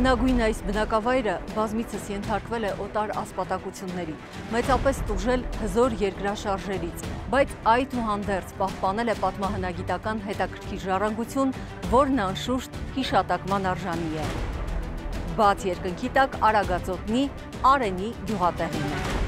Հնագույն այս բնակավայրը բազմիցս ենթարկվել է օտար ասպատակությունների, մեծապես տուժել հզոր երկրաշարժերից, բայց այդուհանդերձ պահպանել է պատմահնագիտական հետաքրքիր ժառանգություն, որն անշուշտ հիշատակման արժանի է։ Բաց երկնքի տակ Արագածոտնի Արենի գյուղատեղին է։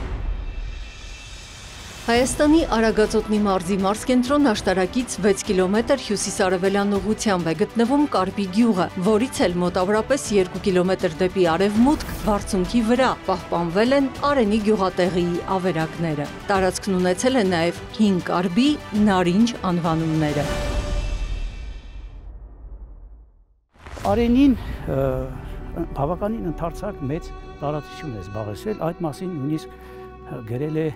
Հայաստանի Արագածոտնի մարզի մարզկենտրոն աշտարակից 6 կիլոմետր հյուսիս-արևելյան ուղղությամբ է գտնվում Կարպի գյուղը, որից էլ մոտավորապես 2 կիլոմետր դեպի արևմուտք բարձունքի վրա պահպանվել են Արենի գյուղատեղիի ավերակները։ Տարածքն ունեցել է նաև հին կարբի, նարինջ անվանումները։ Արենին բավականին ընդարձակ մեծ տարածություն է զբաղեցրել, այդ մասին նույնիսկ գրել է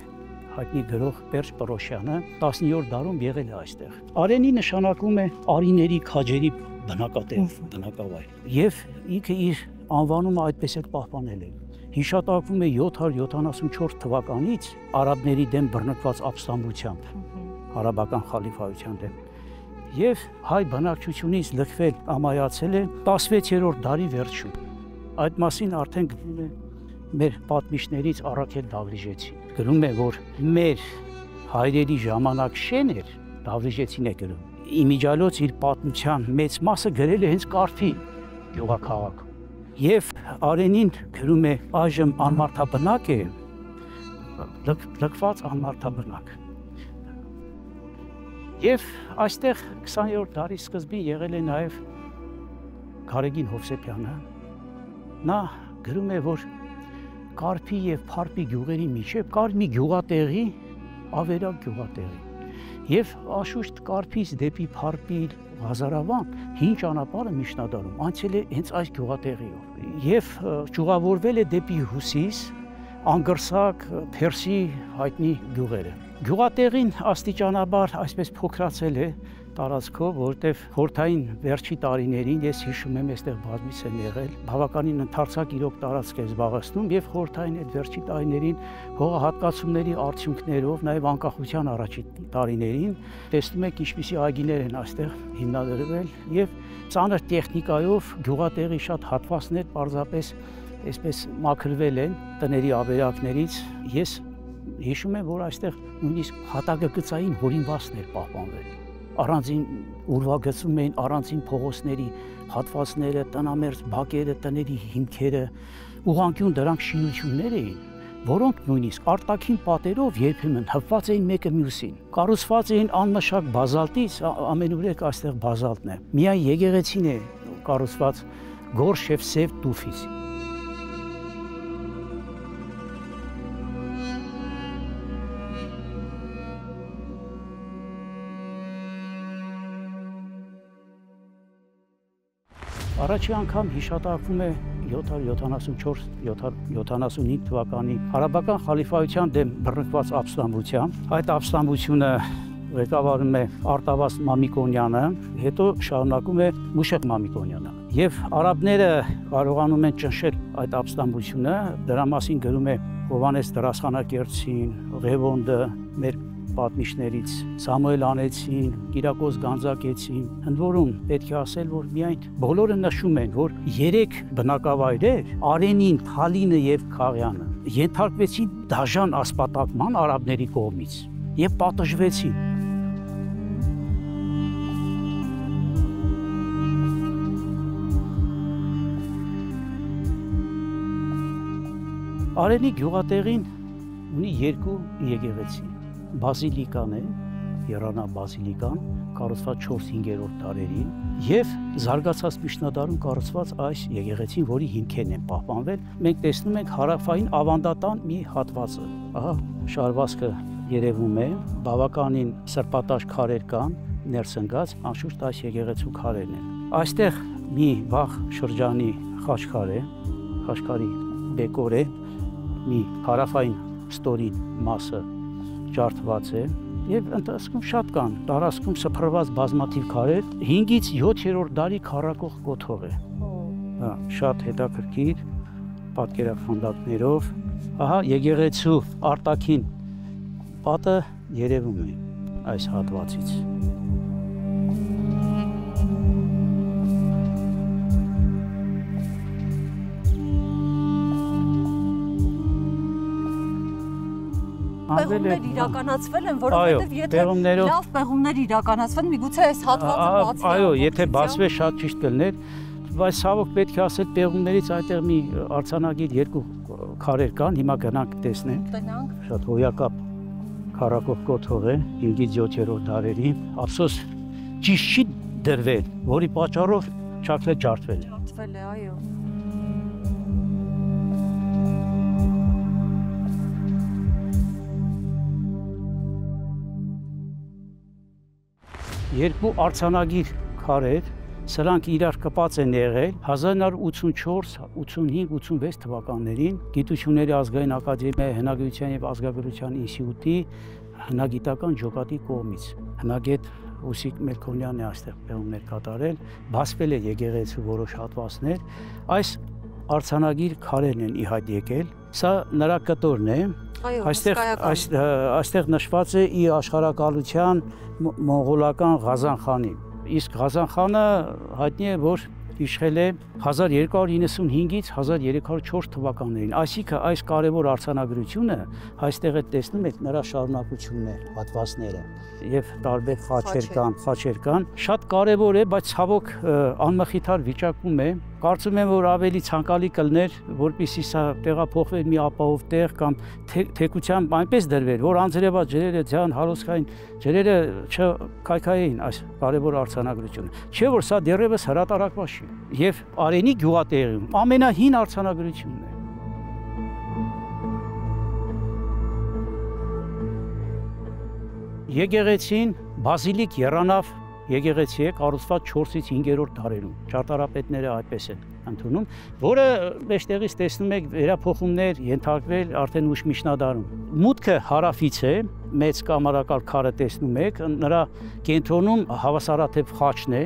հայտնի գրող Պերճ Պրոշյանը 19-րդ դարում եղել է այստեղ։ Արենի նշանակում է արիների քաջերի բնակավայր։ Եվ ինքը իր անվանումը այդպես էլ պահպանել է։ Հիշատակվում է 774 թվականից արաբների դեմ բռնկված ապստամբությամբ, արաբական խալիֆայության դեմ։ Եվ հայ բնակչությունից լքվել ամայացել է 16-րդ դարի վերջում։ Այդ մասին արդեն գրում է մեր պատմիչներից Առաքել Դավրիժեցին։ Գրում է, որ մեր հայրերի ժամանակ շեն էր, Դավրիժեցին է գրում։ Իմիջիալոց իր պատմության մեծ մասը գրել է հենց Կարփի գյուղաքաղաքում։ Եվ Արենին գրում է այժմ անմարդաբնակ է, լքված անմարդաբնակ։ Եվ այստեղ 20-րդ դարի սկզբին եղել է նաև Գարեգին Հովսեփյանը։ Նա գրում է, որ Կարփի եւ Փարպի գյուղերի միջև կար մի գյուղատեղի, ավերակ գյուղատեղի։ Եվ աշուշտ Կարփից դեպի Փարպի Ղազարավան հին ճանապարհը միջնադարում անցել է հենց այս գյուղատեղիով։ Եվ ճյուղավորվել է դեպի հյուսիս, անգրսակ, Փերսի հայտնի գյուղերը։ Գյուղատեղին աստիճանաբար այսպես փոքրացել է տարածքով, որտեղ խորհրդային վերջի տարիներին ես հիշում եմ, այստեղ բազմից եմ եղել, բավականին ընդարձակ իրոք տարածք է զբաղեցնում եւ խորհրդային այդ վերջի տարիներին հողահատկացումների արդյունքներով, նաեւ անկախության առաջի տարիներին տեսնում եք ինչպիսի այգիներ են այստեղ հիմնադրվել եւ ծանր տեխնիկայով գյուղատեղի շատ հատվածներ պարզապես այսպես մաքրվել են տների ավերակներից։ Ես հիշում եմ, որ այստեղ նույնիսկ հատակագծային հորինվածներ պահպանվել։ Առանձին ուրվագծում էին առանձին փողոցների հատվածները, տնամերձ բակերը, տների հիմքերը, ուղղանկյուն դրանք շինություններ էին, որոնք նույնիսկ արտաքին պատերով երբեմն հպված էին մեկը մյուսին։ Կառուցված էին անմշակ բազալտից, ամենուրեք այստեղ բազալտն է։ Միայն եկեղեցին է կառուցված գորշ եւ սև տուֆից։ Առաջի անգամ հիշատակվում է 774-775 թվականի արաբական խալիֆայության դեմ բռնկված ապստամբությամբ։ Այդ ապստամբությունը ղեկավարում է Արտավազ Մամիկոնյանը, հետո շարունակում է Մուշեղ Մամիկոնյանը։ Եվ արաբները կարողանում են ճնշել այդ ապստամբությունը, դրա մասին գրում է Հովհաննես Դրասխանակերտցին, Ղևոնդը, մեր պատմիչներից Սամուել Անեցին, Կիրակոս Գանձակեցին, ընդ որում պետք է ասել, որ միայն բոլորը նշում են, որ 3 բնակավայրեր Արենին, Թալինը եւ Խաղյանը ենթարկվեցին դաժան ասպատակման արաբների կողմից եւ պատժվեցին։ Արենի գյուղատեղին ունի 2 եկեղեցի։ Բազիլիկան է, Երանա բազիլիկան, կառուցված 4-5-րդ դարերին եւ զարգացած միջնադարում կառուցված այս եկեղեցին, որի հիմքերն են պահպանվել, մենք տեսնում ենք հարավային ավանդատան մի հատվածը։ Ահա շարվածքը երևում է, բավականին սրբատաշ քարեր կան, ներս ընկած, անշուշտ այս եկեղեցու քարերն են։ Այստեղ մի վաղ շրջանի խաչքար է, խաչքարի բեկոր է, մի հարավային ստորին մասը ջարդված է եւ ընթացքում շատ կան տարածքում սփռված բազմաթիվ քարեր 5-ից 7-րդ դարի քառակող կոթող է։ Շատ հետաքրքիր պատկերախանդակներով։ Ահա եկեղեցու արտաքին պատը երևում է այս հատվածից։ պեղումներ իրականացվել են, որովհետև եթե լավ պեղումներ իրականացվեն, միգուցե այս հատվածը բացվի։ Այո, եթե բացվի շատ ճիշտ կլներ, բայց ցավոք պետք է ասել պեղումներից այդտեղ մի արձանագիր երկու քարեր կան, հիմա գնանք տեսնենք։ Տնանք։ Շատ հոյակապ քարակով կոթող է 5-ից 7-րդ դարերի, ափսոս ճիշտ չի դրվել, որի պատճառով չակլե ջարդվել է։ Ջարդվել է, այո։ Երկու արձանագիր քարեր, սրանք իրար կպած են եղել 1984, 85, 86 թվականներին Գիտությունների ազգային ակադեմիայի հնագիտության եւ ազգագրության ինստիտուտի հնագիտական ջոկատի կողմից հնագետ Ուսիկ Մելքոնյանն է այստեղ պեղումներ կատարել, բացվել է եկեղեցու որոշ հատվածներ, այս արձանագիր քարերն են ի հայտ եկել, սա նրա կտորն է, այստեղ նշված է ի աշխարհակալության մոնղոլական Ղազան խանի, իսկ Ղազան խանը հայտնի է, որ իշխել է 1295-ից 1304 թվականներին, այսինքն այս կարևոր արձանագրությունը այստեղ է տեսնում եք նրա շարունակությունն է, հատվածները եւ տարբեր խաչեր կան, շատ կարևոր է, բայց ցավոք անմխիթար վիճակում է, կարծում եմ որ ավելի ցանկալի կլներ, որպեսզի սա տեղափոխվեր մի ապահով տեղ կամ թեկությամբ այնպես դրվեր, որ անձրևած ջրերը, ձյան հալոցքային ջրերը չքայքայեին այս կարևոր արձանագրությունը, չէ որ սա դեռևս հրատարակված չի եւ Արենի գյուղատեղիում ամենահին արձանագրությունն է։ Եկեղեցին բազիլիկ եռանավ եկեղեցի է կառուցված 4-ից 5-րդ դարերում, ճարտարապետները այդպես են ընդունում, որը մեջտեղից տեսնում եք վերափոխումներ ենթարկվել արդեն ուշ միջնադարում։ Մուտքը հարավից է, մեծ կամարակալ քարը տեսնում եք, նրա կենտրոնում հավասարաթև խաչն է,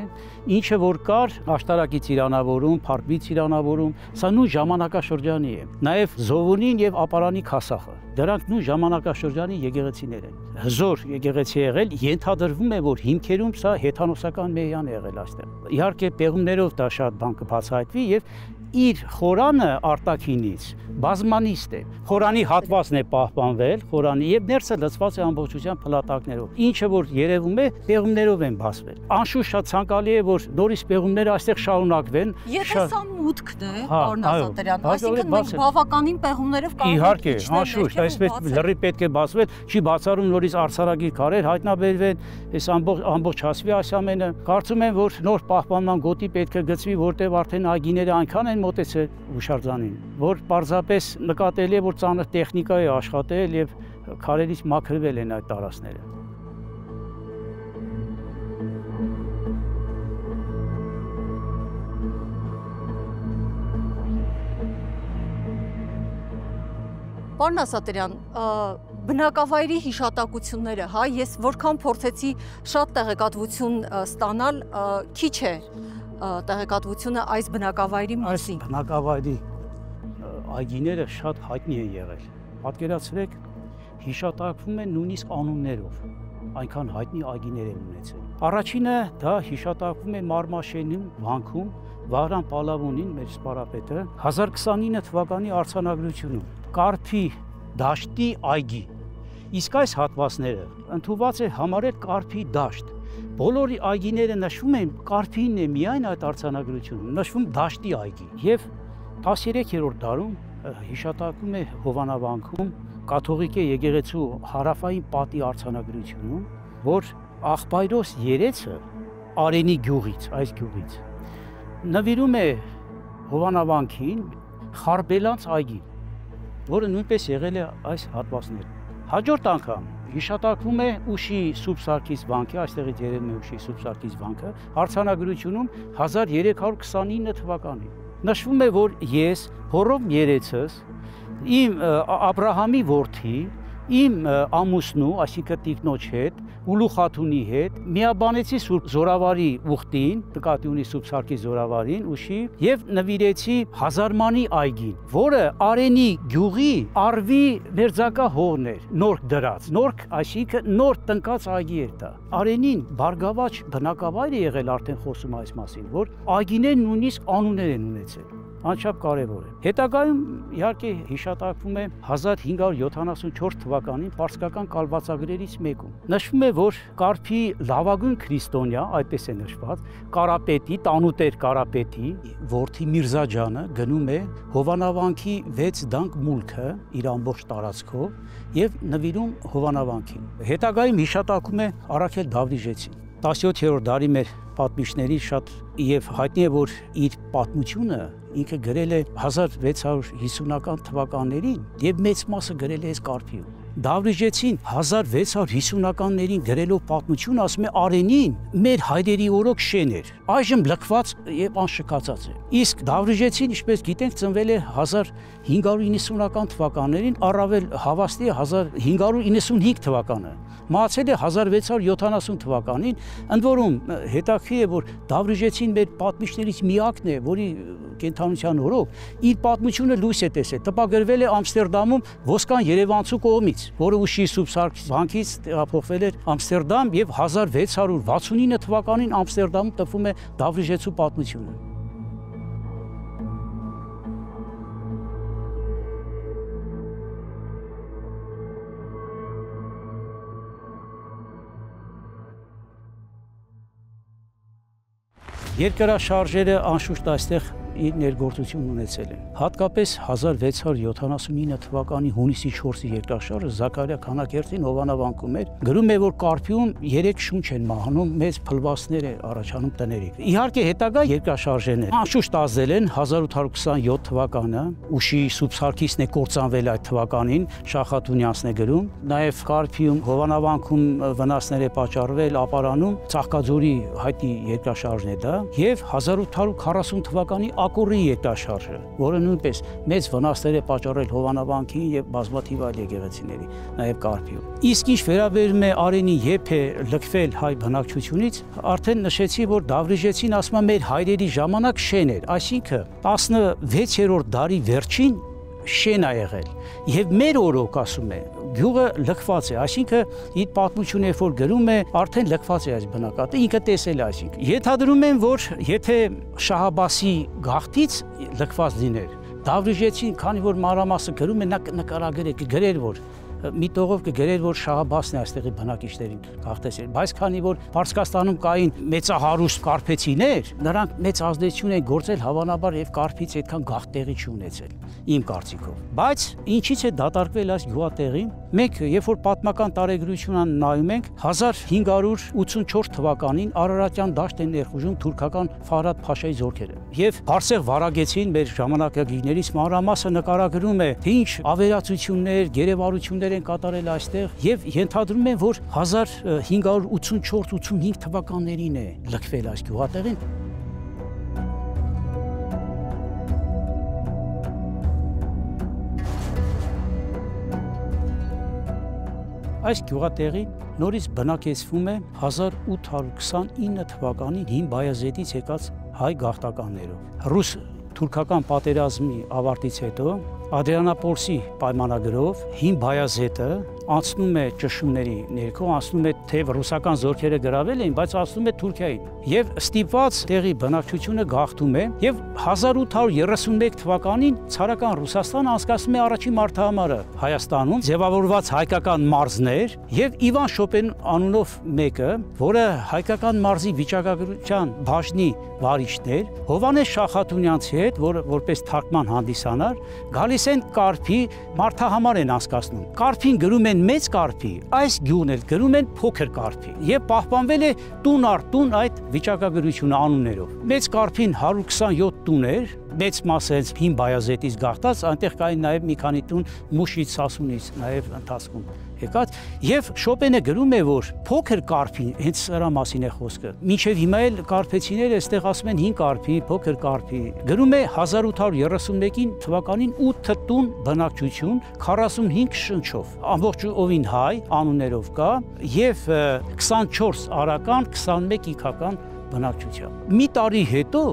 ինչը որ կար աշտարակի ծիրանավորում, փարպի ծիրանավորում, սա նույն ժամանակաշրջանի է։ Նաև Զովունին եւ Ապարանի քասախը, դրանք նույն ժամանակաշրջանի եկեղեցիներ են։ Հզոր եկեղեցի եղել, ենթադրվում է, որ հիմքերում սա հեթանոսական մեյան է եղել այստեղ։ Իհարկե պեղումներով դա շատ բան կբացահայտվի եւ իր խորանը արտաքինից բազմանիստ է, խորանի հատվածն է պահպանվել, խորանի եւ ներսը լցված է ամբողջությամբ փլատակներով, ինչը որ երևում է պեղումներով են բացվել։ Անշուշտ շատ ցանկալի է, որ նորից պեղումները այստեղ շարունակվեն։ Եթե սա մուտքն է, պարոն Ազատարյան, այսինքն մենք բավականին պեղումներով կարող ենք իհարկե, անշուշտ, այսպես լրի պետք է բացվել, չի բացառում նորից արձարագիր քարեր հայտնաբերվեն, այս ամբողջ հասվի այս ամենը։ Կարծում եմ, որ նոր պահպանման գոտի պետք է գծվի, որտեղ արդեն այգիները այնքան են մոտեցել հուշարձանին, որ պարզապես նկատելի է, որ ծանր տեխնիկա է աշխատել եւ քարերից մաքրվել են այդ տարածքները։ Պարոն Ասատրյան, բնակավայրի հիշատակությունները, հա, ես որքան փորձեցի շատ տեղեկատվություն ստանալ, քիչ է տեղեկատվությունը այս բնակավայրի մասին։ Այս բնակավայրի այգիները շատ հայտնի են եղել։ Պատկերացրեք, հիշատակվում են նույնիսկ անուններով, այնքան հայտնի այգիներ են ունեցել։ Առաջինը դա հիշատակվում է Մարմաշենում, վանքում, Վահրամ Պալավոնին, մեր սպարապետը 1029 թվականի արձանագրությունում Կարփի դաշտի այգի։ Իսկ այս հատվածները ընդունված է համարել Կարփի դաշտ։ Բոլոր այգիները նշվում են Կարփին է միայն այդ արձանագրությունում, նշվում դաշտի այգի։ Եվ 13-րդ դարում հիշատակում է Հովանավանքում կաթողիկե եկեղեցու հարավային պատի արձանագրությունում, որ Աղբայրոս երեցը Արենի գյուղից, այս գյուղից նվիրում է Հովանավանքին Խարբելանց այգին, որը նույնպես եղել է այս հատվածներում։ Հաջորդ անգամ հիշատակվում է Ուշի Սուրբ Սարգիս վանքը, այստեղից երևում է Ուշի Սուրբ Սարգիս վանքը, արձանագրությունում 1329 թվականին։ Նշվում է, որ ես հորով երեցս, իմ Աբրահամի որդի, իմ ամուսնու, այսինքն տիկնոջ հետ, Ուլու խաթունի հետ, միաբանեցի Սուրբ Զորավարի ուխտին, նկատի ունի Սուրբ Սարգիս Զորավարին, Ուշի, եւ նվիրեցի Հազարմանի այգին, որը Արենի գյուղի Արվի մերձակա հողն էր, նորք դրած, նորք, այսինքն նոր տնկած այգի էր դա։ Արենին բարգավաճ բնակավայր է եղել, արդեն խոսում այս մասին, որ այգիներն նույնիսկ անուններ են ունեցել։ անչափ կարևոր է։ Հետագայում իհարկե հիշատակվում է 1574 թվականին պարսկական կալվածագրերից մեկում։ Նշվում է, որ Կարփի լավագույն քրիստոնյա, այդպես է նշված, Կարապետի, տանուտեր Կարապետի որդի Միրզաջանը գնում է Հովանավանքի 6 դանք մուլքը իր ամբողջ տարածքով եւ նվիրում Հովանավանքին։ Հետագայում հիշատակում է Արաքել Դավրիժեցին։ 17-րդ դարի մեր պատմիչների շատ եւ հայտնի է, որ իր պատմությունը ինքը գրել է 1650-ական թվականներին եւ մեծ մասը գրել է այս Կարփիում։ Դավրիժեցին 1650-ականներին գրելով պատմություն ասում է Արենին մեր հայրերի օրոք շեն էր, այժմ լքված եւ անշքացած է։ Իսկ Դավրիժեցին, ինչպես գիտենք, ծնվել է 1590-ական թվականներին, առավել հավաստի է 1595 թվականը։ Մահացել է 1670 թվականին, ընդ որում հետաքրքիր է, որ Դավրիժեցին մեր պատմիչներից միակն է, որի կենդանության օրոք իր պատմությունը լույս է տեսել, տպագրվել է Ամստերդամում ոսկան երևանցու կողմից, որը ուշի Սուրբ Սարգիս վանքից տեղափոխվել էր Ամստերդամ եւ 1669 թվականին Ամստերդամում տպվում է Դավրիժեցու պատմությունը։ Երկրաշարժերը անշուշտ այստեղ իր ներգործություն ունեցել են։ Հատկապես 1679 թվականի հունիսի 4-ի երկրաշարժը Զաքարիա Քանաքերտին Հովանավանքում էր, գրում է, որ Կարփիում 3 շունչ են մահանում, մեծ փլվասներ է առաջանում տների։ Իհարկե հետագա երկրաշարժերն անշուշտ ազդել են 1827 թվականը, ուշի Սուրբ Սարգիսն է կործանվել այդ թվականին, Շախատունյանցն է գրում, նաև Կարփիում Հովանավանքում վնասներ է պատճառվել, Ապարանում Ծաղկաձորի հայտնի երկրաշարժն է դա, եւ 1840 թվականի Ակորի երկրաշարժը, որը նույնպես մեծ վնասներ է պատճառել Հովանավանքին եւ բազմաթիվ այլ եկեղեցիների, նաեւ Կարփիում։ Իսկ ինչ վերաբերում է Արենի երբ է լքվել հայ բնակչությունից, արդեն նշեցի, որ Դավրիժեցին ասում է մեր հայրերի ժամանակ շեն էր, այսինքն 16-րդ դարի վերջին շեն է եղել եւ մեր օրոք ասում է գյուղը լքված է, այսինքն իր պատմությունը երբ որ գրում է արդեն լքված է այս բնակատը, ինքը տեսել է, այսինքն ենթադրում են, որ եթե Շահաբասի գաղթից լքված լիներ, Դավրիժեցին, քանի որ մանրամասը գրում է, նա նկարագրել գրեր, որ մի տողով կգրեր, որ Շահաբասն է այստեղի բնակիչներին գաղթեցել, բայց քանի որ Պարսկաստանում կային մեծահարուստ կարփեցիներ, նրանք մեծ ազդեցություն են գործել հավանաբար եւ Կարփից այդքան գաղթ տեղի չունեցել, իմ կարծիքով։ Բայց ինչից է դատարկվել այս գյուղատեղին։ Մենք երբ որ պատմական տարեգրությունը նայում ենք, 1584 թվականին Արարատյան դաշտ են ներխուժում թուրքական Ֆարադ Փաշայի զորքերը եւ Բարսեղ վարագեցին մեր ժամանակագիրներից մանրամասը նկարագրում է, թե ինչ ավերածություններ, գերեվարություններ են կատարել այստեղ եւ ենթադրում են, որ 1584-85 թվականներին է լքվել այս գյուղատեղին։ Այս գյուղատեղին նորից բնակեցվում է 1829 թվականին Հին Բայազետից եկած հայ գաղթականներով։ Ռուս-թուրքական պատերազմի ավարտից հետո Ադրիանապոլսի պայմանագրով Հին Բայազետը անցնում է ճշումների ներքո, անցնում է թեև ռուսական զորքերը գրավել էին, բայց անցնում է Թուրքիային եւ ստիպված տեղի բնակչությունը գաղթում է եւ 1831 թվականին ցարական Ռուսաստանը անցկացնում է առաջին մարտահամարը Հայաստանում, ձևավորված հայկական մարզներ եւ Իվան Շոպեն անունով մեկը, որը հայկական մարզի վիճակագրության բաժնի վարիչներ, Հովանես Շախատունյանցի հետ, որը որպես թարգման հանդիսանար, գալիս են Կարփի մարտահամար են անցկացնում։ Կարփին գրում են մեծ Կարփի, այս գյուղն էլ գրում են փոքր Կարփի եւ պահպանվել է տուն առ տուն այդ վիճակագրությունը անուններով։ Մեծ Կարփին 127 տուն էր, մեծ մասը հենց Հին Բայազետից գաղթած, այնտեղ կային նաեւ մի քանի տուն Մուշից, Սասունից նաեւ ընթացքում եկած եւ Շոպենը գրում է, որ փոքր Կարփին հենց սրա մասին է խոսքը։ Մինչեւ հիմա էլ կարփեցիները այստեղ ասում են Հին Կարփի, փոքր Կարփի։ Գրում է 1831 թվականին 8 տուն բնակչություն 45 շնչով, ամբողջ ovին հայ անուններով կա եւ 24 արական, 21 իքական բնակչությամբ։ Մի տարի հետո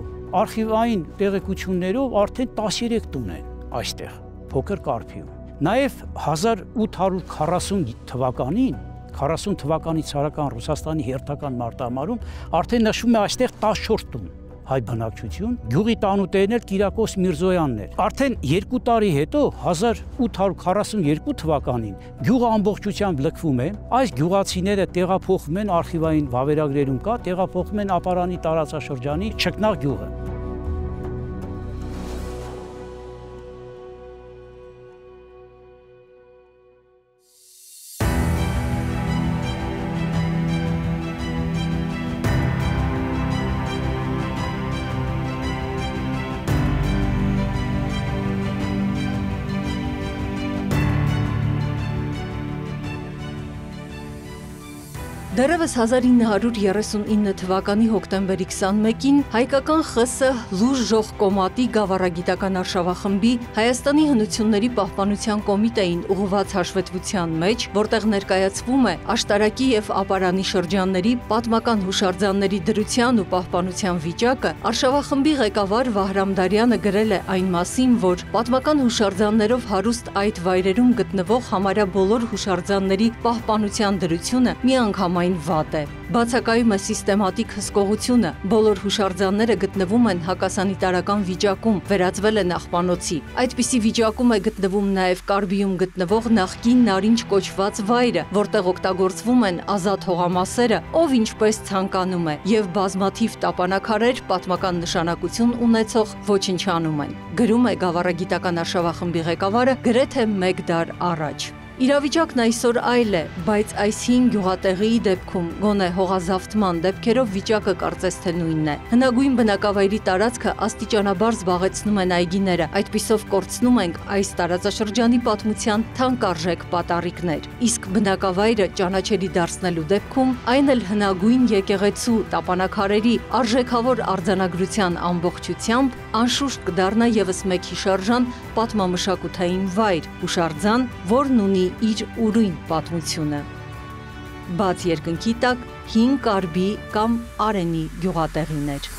արխիվային տեղեկություններով արդեն 13 տուն են այստեղ փոքր Կարփիում։ Նաև 1840 թվականին 40 թվականի ցարական Ռուսաստանի հերթական մարտահամարում արդեն նշվում է այստեղ 14 տուն, հայ բնակչություն, գյուղի տանուտերն էլ Կիրակոս Միրզոյանն էր։ Արդեն 2 տարի հետո 1842 թվականին գյուղը ամբողջությամբ լքվում է, այս գյուղացիները տեղափոխվում են արխիվային վավերագրերում կա, տեղափոխվում են Ապարանի տարածաշրջանի Չկնաղ գյուղը։ Դեռևս 1939 թվականի հոկտեմբերի 21-ին հայկական ԽՍՀ լուր ժողկոմատի գավառագիտական արշավախմբի Հայաստանի հնությունների պահպանության կոմիտեին ուղղված հաշվետվության մեջ, որտեղ ներկայացվում է աշտարակի եւ ապարանի շրջանների պատմական հուշարձանների դրության ու պահպանության վիճակը, արշավախմբի ղեկավար Վահրամ Դարյանը գրել է այն մասին, որ պատմական հուշարձաններով հարուստ այդ վայրերում գտնվող համարյա բոլոր հուշարձանների պահպանության դրությունը միանգամայն վատ է։ Բացակայում է սիստեմատիկ հսկողությունը, բոլոր հուշարձանները գտնվում են հակասանիտարական վիճակում, վերածվել են աղբանոցի։ Այդպիսի վիճակում է գտնվում նաև Կարբիում գտնվող նախկին Նարինջ կոչված վայրը, որտեղ օգտագործվում են ազատ հողամասերը, ով ինչպես ցանկանում է, եւ բազմաթիվ տապանակարեր պատմական նշանակություն ունեցող ոչնչանում են։ Գրում է գավառագիտական արշավախմբի ղեկավարը գրեթե 1 դար առաջ։ Իրավիճակն այսօր այլ է, բայց այս 5 գյուղատեղիի դեպքում գոնե հողազավթման դեպքերով վիճակը կարծես թե նույնն է։ Հնագույն բնակավայրի տարածքը աստիճանաբար զբաղեցնում են այգիները, այդպիսով կորցնում ենք այս տարածաշրջանի պատմության թանկարժեք պատառիկներ։ Իսկ բնակավայրը ճանաչելի դարձնելու դեպքում այն էլ հնագույն եկեղեցու տապանակարերի արժեքավոր արձանագրության ամբողջությամբ անշուշտ կդառնա եւս մեկ հիշարժան պատմամշակութային վայր, հուշարձան, որն ունի իր ուրույն պատմությունը։ Բաց երկնքի տակ հին Կարբի կամ Արենի գյուղատեղիներ։